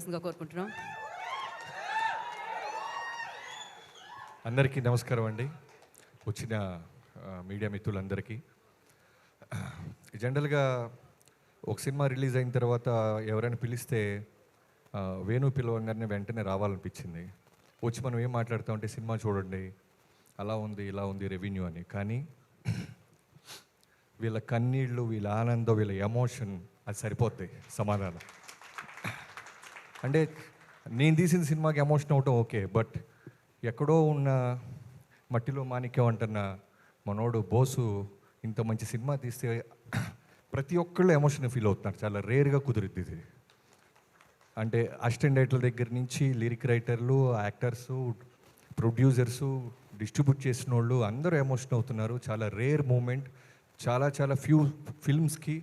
కోరుకుంటున్నాం. అందరికీ నమస్కారం అండి. వచ్చిన మీడియా మిత్రులందరికీ. జనరల్గా ఒక సినిమా రిలీజ్ అయిన తర్వాత ఎవరైనా పిలిస్తే వేణు పిలవంగానే వెంటనే రావాలనిపించింది. వచ్చి మనం ఏం మాట్లాడుతామంటే సినిమా చూడండి, అలా ఉంది ఇలా ఉంది రెవెన్యూ అని. కానీ వీళ్ళ కన్నీళ్ళు, వీళ్ళ ఆనందం, వీళ్ళ ఎమోషన్ అది సరిపోతాయి సమాధానం. అంటే నేను తీసిన సినిమాకి ఎమోషన్ అవటం ఓకే, బట్ ఎక్కడో ఉన్న మట్టిలో మాణిక్యం అంటున్న మనోడు బోసు ఇంత మంచి సినిమా తీస్తే ప్రతి ఒక్కళ్ళు ఎమోషన్ ఫీల్ అవుతున్నారు. చాలా రేర్గా కుదురుద్ది ఇది. అంటే అసిస్టెంట్ డైరెక్టర్ల దగ్గర నుంచి లిరిక్ రైటర్లు, యాక్టర్సు, ప్రొడ్యూసర్సు, డిస్ట్రిబ్యూట్ చేసిన వాళ్ళు అందరూ ఎమోషన్ అవుతున్నారు. చాలా రేర్ మూమెంట్. చాలా చాలా ఫ్యూ ఫిల్మ్స్కి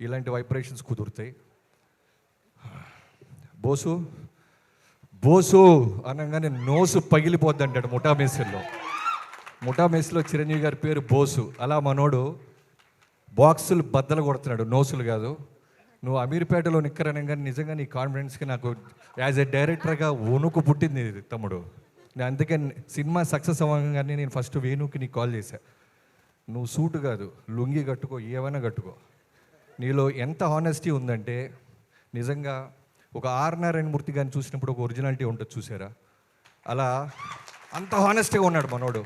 ఇలాంటి వైబ్రేషన్స్ కుదురుతాయి. బోసు బోసు అనగానే నోసు పగిలిపోద్ది అంటాడు ముఠా మెస్లో చిరంజీవి గారి పేరు బోసు. అలా మనోడు బాక్సులు బద్దలు కొడుతున్నాడు, నోసులు కాదు. నువ్వు అమీర్పేటలో నిక్కరనగానే నిజంగా నీ కాన్ఫిడెన్స్కి నాకు యాజ్ ఎ డైరెక్టర్గా వణుకు పుట్టింది తమ్ముడు. నేను అందుకే సినిమా సక్సెస్ అవ్వగానే నేను ఫస్ట్ వేణుకి నీకు కాల్ చేశా. నువ్వు సూటు కాదు, లుంగి కట్టుకో, ఏమైనా కట్టుకో. నీలో ఎంత హానెస్టీ ఉందంటే నిజంగా ఒక ఆర్ నారాయణమూర్తి గారిని చూసినప్పుడు ఒక ఒరిజినాలిటీ ఉంటుంది చూసారా, అలా అంత హానెస్ట్గా ఉన్నాడు మనోడు.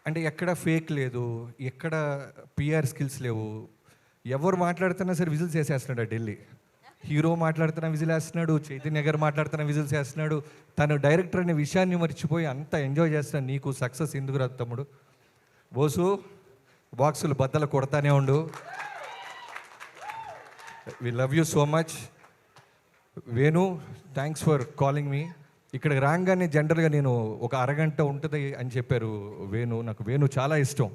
అంటే ఎక్కడ ఫేక్ లేదు, ఎక్కడ పిఆర్ స్కిల్స్ లేవు. ఎవరు మాట్లాడుతున్నా సరే విజిల్స్ వేసేస్తున్నాడు. ఢిల్లీ హీరో మాట్లాడుతున్నా విజిల్ వేస్తున్నాడు, చైతన్య గారు మాట్లాడుతున్నా విజిల్స్ వేస్తున్నాడు. తను డైరెక్టర్ అనే విషయాన్ని మర్చిపోయి అంత ఎంజాయ్ చేస్తున్నాడు. నీకు సక్సెస్ ఎందుకు రాదు తమ్ముడు? బోసు బాక్సులు బద్దలు కొడతానే ఉండు. We love you so much. Venu, thanks for calling మీ. ఇక్కడికి రాగానే జనరల్గా నేను ఒక అరగంట ఉంటుంది అని చెప్పారు వేణు. నాకు వేణు చాలా ఇష్టం,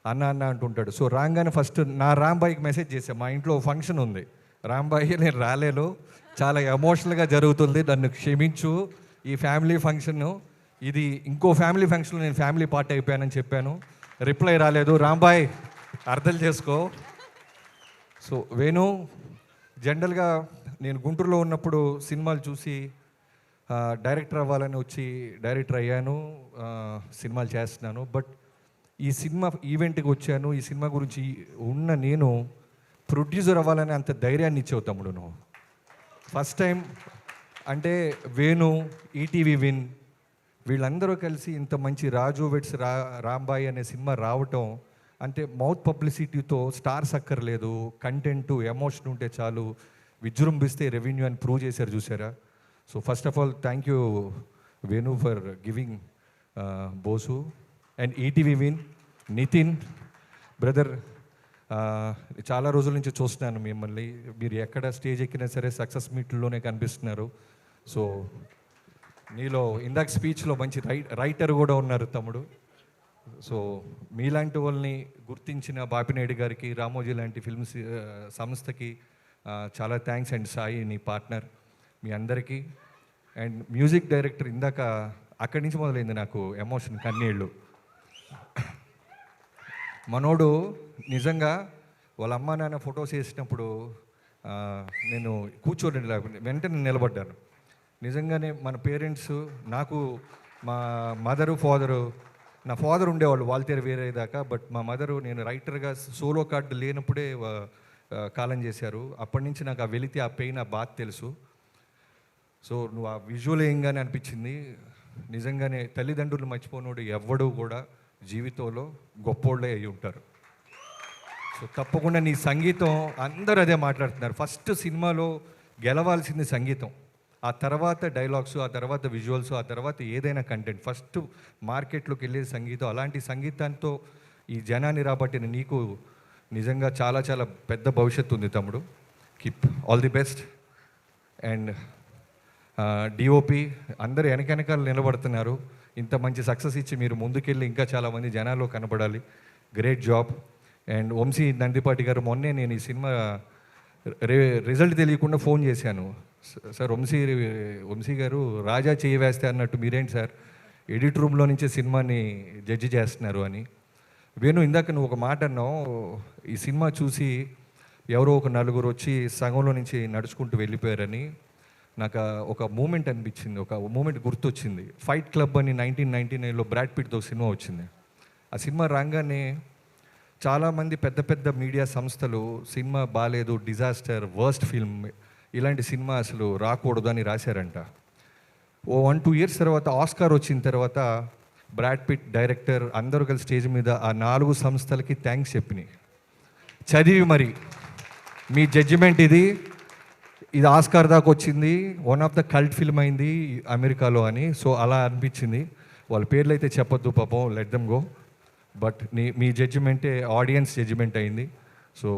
అన్న అన్న అంటుంటాడు. సో రాగానే ఫస్ట్ నా రాంబాయికి మెసేజ్ చేశాను. మా ఇంట్లో ఫంక్షన్ ఉంది, రాంబాయి నేను రాలేను, చాలా ఎమోషనల్గా జరుగుతుంది, నన్ను క్షమించు. ఈ ఫ్యామిలీ ఫంక్షన్, ఇది ఇంకో ఫ్యామిలీ ఫంక్షన్లో నేను ఫ్యామిలీ పార్ట్ అయిపోయానని చెప్పాను. రిప్లై రాలేదు. రాంబాయ్ అర్థం చేసుకో. సో వేణు, జనరల్గా నేను గుంటూరులో ఉన్నప్పుడు సినిమాలు చూసి డైరెక్టర్ అవ్వాలని వచ్చి డైరెక్టర్ అయ్యాను, సినిమాలు చేస్తున్నాను. బట్ ఈ సినిమా ఈవెంట్కి వచ్చాను. ఈ సినిమా గురించి ఉన్న నేను ప్రొడ్యూసర్ అవ్వాలని అంత ధైర్యాన్ని ఇచ్చావు తమ్ముడు నువ్వు. ఫస్ట్ టైం అంటే వేణు, ఈటీవీ విన్ వీళ్ళందరూ కలిసి ఇంత మంచి రాజు వెట్స్ రాంబాయి అనే సినిమా రావటం అంటే మౌత్ పబ్లిసిటీతో స్టార్స్ అక్కర్లేదు, కంటెంట్ ఎమోషన్ ఉంటే చాలు, విజృంభిస్తే రెవెన్యూ అని ప్రూవ్ చేశారు చూసారా. So first of all thank you Venu for giving బోసు. And ETV win Nithin brother, చాలా రోజుల నుంచి చూస్తున్నాను మిమ్మల్ని. మీరు ఎక్కడ స్టేజ్ ఎక్కినా సరే సక్సెస్ మీట్లోనే కనిపిస్తున్నారు. సో నీలో ఇందాక స్పీచ్లో మంచి రైటర్ కూడా ఉన్నారు తమ్ముడు. సో మీలాంటి వాళ్ళని గుర్తించిన బాపినాయుడు గారికి, రామోజీ లాంటి ఫిల్మ్స్ సంస్థకి చాలా థ్యాంక్స్. అండ్ సాయి నీ పార్ట్నర్, మీ అందరికీ. అండ్ మ్యూజిక్ డైరెక్టర్, ఇందాక అక్కడి నుంచి మొదలైంది నాకు ఎమోషన్, కన్నీళ్ళు. మనోడు నిజంగా వాళ్ళ అమ్మ నాన్న ఫొటోస్ వేసినప్పుడు నేను కూర్చోండి వెంటనే నిలబడ్డాను. నిజంగానే మన పేరెంట్స్, నాకు మా మదరు ఫాదరు, నా ఫాదర్ ఉండేవాళ్ళు వాల్తేరు వేరే దాకా, బట్ మా మదరు నేను రైటర్గా సోలో కార్డు లేనప్పుడే కాలం చేశారు. అప్పటి నుంచి నాకు ఆ వెళితే ఆ పెయిన్, ఆ బాధ తెలుసు. సో నువ్వు ఆ విజువల్ ఏంగానే అనిపించింది. నిజంగానే తల్లిదండ్రులు మర్చిపోనోడు ఎవ్వడూ కూడా జీవితంలో గొప్పోళ్ళే అయి ఉంటారు. సో తప్పకుండా నీ సంగీతం, అందరూ అదే మాట్లాడుతున్నారు. ఫస్ట్ సినిమాలో గెలవాల్సింది సంగీతం, ఆ తర్వాత డైలాగ్స్, ఆ తర్వాత విజువల్స్, ఆ తర్వాత ఏదైనా కంటెంట్. ఫస్ట్ మార్కెట్లోకి వెళ్ళేది సంగీతం. అలాంటి సంగీతంతో ఈ జనాన్ని రాబట్టిన నీకు నిజంగా చాలా చాలా పెద్ద భవిష్యత్తు ఉంది తమ్ముడు. Keep all the best. And DOP అందరు వెనకాల నిలబడుతున్నారు. ఇంత మంచి సక్సెస్ ఇచ్చి మీరు ముందుకెళ్ళి ఇంకా చాలామంది జనాల్లో కనపడాలి. Great job. And Vamsi Nandipati garu, మొన్నే నేను ఈ సినిమా రిజల్ట్ తెలియకుండా ఫోన్ చేశాను. సార్ వంశీ గారు రాజా చేయి వేస్తే అన్నట్టు మీరేంటి సార్ ఎడిట్ రూమ్లో నుంచే సినిమాని జడ్జి చేస్తున్నారు అని. వేణు, ఇందాక నువ్వు ఒక మాట అన్నావు, ఈ సినిమా చూసి ఎవరో ఒక నలుగురు వచ్చి సగంలో నుంచి నడుచుకుంటూ వెళ్ళిపోయారని. నాకు ఒక మూమెంట్ అనిపించింది, ఒక మూమెంట్ గుర్తొచ్చింది. ఫైట్ క్లబ్ అని 1999లో బ్రాడ్ పిట్తో సినిమా వచ్చింది. ఆ సినిమా రాగానే చాలామంది పెద్ద పెద్ద మీడియా సంస్థలు సినిమా బాగాలేదు, డిజాస్టర్, వర్స్ట్ ఫిల్మ్, ఇలాంటి సినిమా అసలు రాకూడదు అని రాశారంట. ఓ 1-2 ఇయర్స్ తర్వాత ఆస్కార్ వచ్చిన తర్వాత బ్రాడ్ పిట్ డైరెక్టర్ అందరూ కలిసి స్టేజ్ మీద ఆ 4 సంస్థలకి థ్యాంక్స్ చెప్పినాయి. చదివి మరి మీ జడ్జిమెంట్ ఇది ఆస్కార్ దాకా వచ్చింది, one of the cult film అయింది అమెరికాలో అని. సో అలా అనిపించింది. వాళ్ళ పేర్లు అయితే చెప్పొద్దు పాపం, లెట్ దెమ్ గో. బట్ మీ జడ్జిమెంటే ఆడియన్స్ జడ్జిమెంట్ అయింది. సో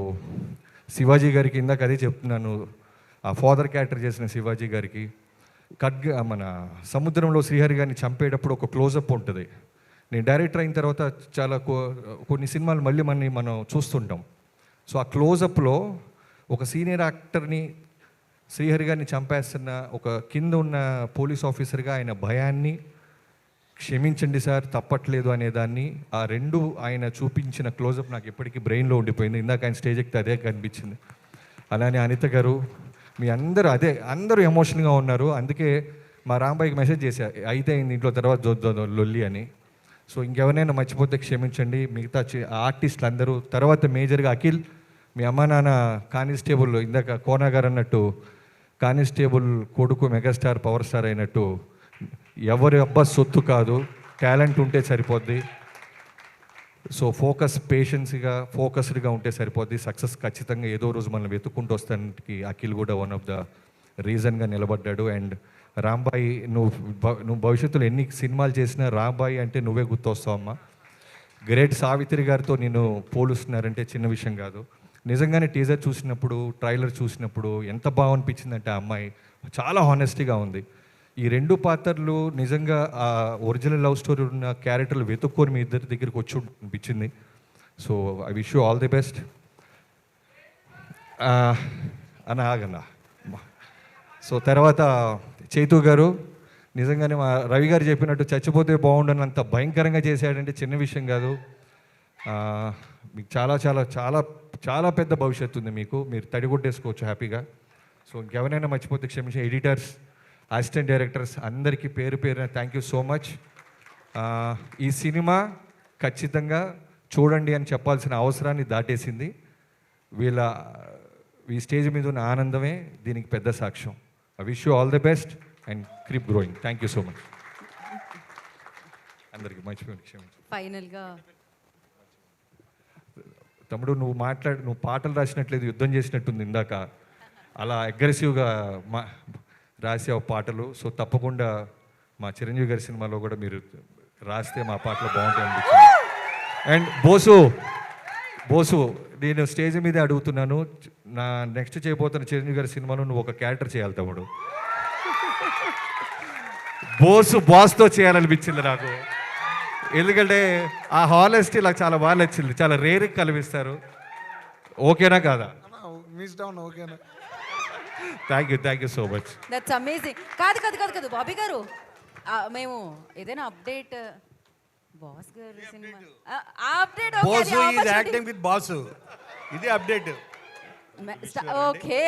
శివాజీ గారికి ఇందాక అదే చెప్తున్నాను, ఆ ఫాదర్ క్యారెక్టర్ చేసిన శివాజీ గారికి మన సముద్రంలో శ్రీహరి గారిని చంపేటప్పుడు ఒక క్లోజప్ ఉంటుంది. నేను డైరెక్టర్ అయిన తర్వాత చాలా కొన్ని సినిమాలు మళ్ళీ మనం చూస్తుంటాం. సో ఆ క్లోజప్లో ఒక సీనియర్ యాక్టర్ని శ్రీహరి గారిని చంపేస్తున్న ఒక కింద ఉన్న పోలీస్ ఆఫీసర్గా ఆయన భయాన్ని, క్షమించండి సార్ తప్పట్లేదు అనేదాన్ని, ఆ రెండు ఆయన చూపించిన క్లోజప్ నాకు ఎప్పటికీ బ్రెయిన్లో ఉండిపోయింది. ఇందాక ఆయన స్టేజ్ ఎక్కితే అదే కనిపించింది. అలానే అనిత గారు, మీ అందరూ ఎమోషన్గా ఉన్నారు. అందుకే మా రాంబాయికి మెసేజ్ చేశా, అయితే ఇంట్లో తర్వాత లొల్లి అని. సో ఇంకెవరైనా మర్చిపోతే క్షమించండి. మిగతా ఆర్టిస్టులు అందరూ తర్వాత మేజర్గా అఖిల్, మీ అమ్మ నాన్న కానిస్టేబుల్, ఇందాక కోనా గారు అన్నట్టు కానిస్టేబుల్ కొడుకు మెగాస్టార్ పవర్ స్టార్ అయినట్టు ఎవరి అబ్బా సొత్తు కాదు, టాలెంట్ ఉంటే సరిపోద్ది. సో ఫోకస్డ్గా ఉంటే సరిపోద్ది. సక్సెస్ ఖచ్చితంగా ఏదో రోజు మనం వెతుక్కుంటూ వస్తానికి అఖిల్ కూడా వన్ ఆఫ్ ద రీజన్గా నిలబడ్డాడు. అండ్ రాంబాయి, నువ్వు భవిష్యత్తులో ఎన్ని సినిమాలు చేసినా రాంబాయి అంటే నువ్వే గుర్తొస్తావమ్మా. గ్రేట్ సావిత్రి గారితో నేను పోలుస్తున్నారంటే చిన్న విషయం కాదు. నిజంగానే టీజర్ చూసినప్పుడు, ట్రైలర్ చూసినప్పుడు ఎంత బాగా అనిపించిందంటే ఆ అమ్మాయి చాలా హానెస్టీగా ఉంది. ఈ 2 పాత్రలు నిజంగా ఆ ఒరిజినల్ లవ్ స్టోరీ ఉన్న క్యారెక్టర్లు వెతుక్కొని మీ ఇద్దరి దగ్గరికి వచ్చి అనిపించింది. So I wish you all the best. ఆగన్నా. సో తర్వాత చైతు గారు, నిజంగానే మా రవి గారు చెప్పినట్టు చచ్చిపోతే బాగుండనంత భయంకరంగా చేశాడంటే చిన్న విషయం కాదు. మీకు చాలా చాలా చాలా చాలా పెద్ద భవిష్యత్తు ఉంది మీకు, మీరు తడిగొట్టేసుకోవచ్చు హ్యాపీగా. సో ఇంకెవరైనా మర్చిపోతే క్షమించి. ఎడిటర్స్, అసిస్టెంట్ డైరెక్టర్స్ అందరికీ పేరు పేరున థ్యాంక్ యూ సో మచ్. ఈ సినిమా ఖచ్చితంగా చూడండి అని చెప్పాల్సిన అవసరాన్ని దాటేసింది. ఈ స్టేజ్ మీద ఉన్న ఆనందమే దీనికి పెద్ద సాక్ష్యం. I wish you all the best and keep growing. Thank you so much. అందరికీ మర్చిపోయింది క్షమించు. ఫైనల్గా తమ్ముడు, నువ్వు పాటలు రాసినట్లేదు, యుద్ధం చేసినట్టుంది ఇందాక. అలా అగ్రెసివ్గా రాసావు పాటలు. సో తప్పకుండా మా చిరంజీవి గారి సినిమాలో కూడా మీరు రాస్తే మా పాటలు బాగుంటాయి అనిపించింది. అండ్ బోసు, నేను స్టేజ్ మీదే అడుగుతున్నాను, నా నెక్స్ట్ చేయబోతున్న చిరంజీవి గారి సినిమాలో నువ్వు ఒక క్యారెక్టర్ చేయాలి తమ్ముడు. బాస్తో చేయాలనిపించింది నాకు. ఎందుకంటే ఆ హానెస్టీ నాకు చాలా బాగా నచ్చింది. చాలా రేర్గా కనిపిస్తారు. ఓకేనా కాదా? Thank you so much. That's amazing. కాదు బాబీ గారు, మేము ఏదైనా అప్డేట్ బాస్ గారు cinema update boss is acting with boss, ఇది అప్డేట్. ఓకే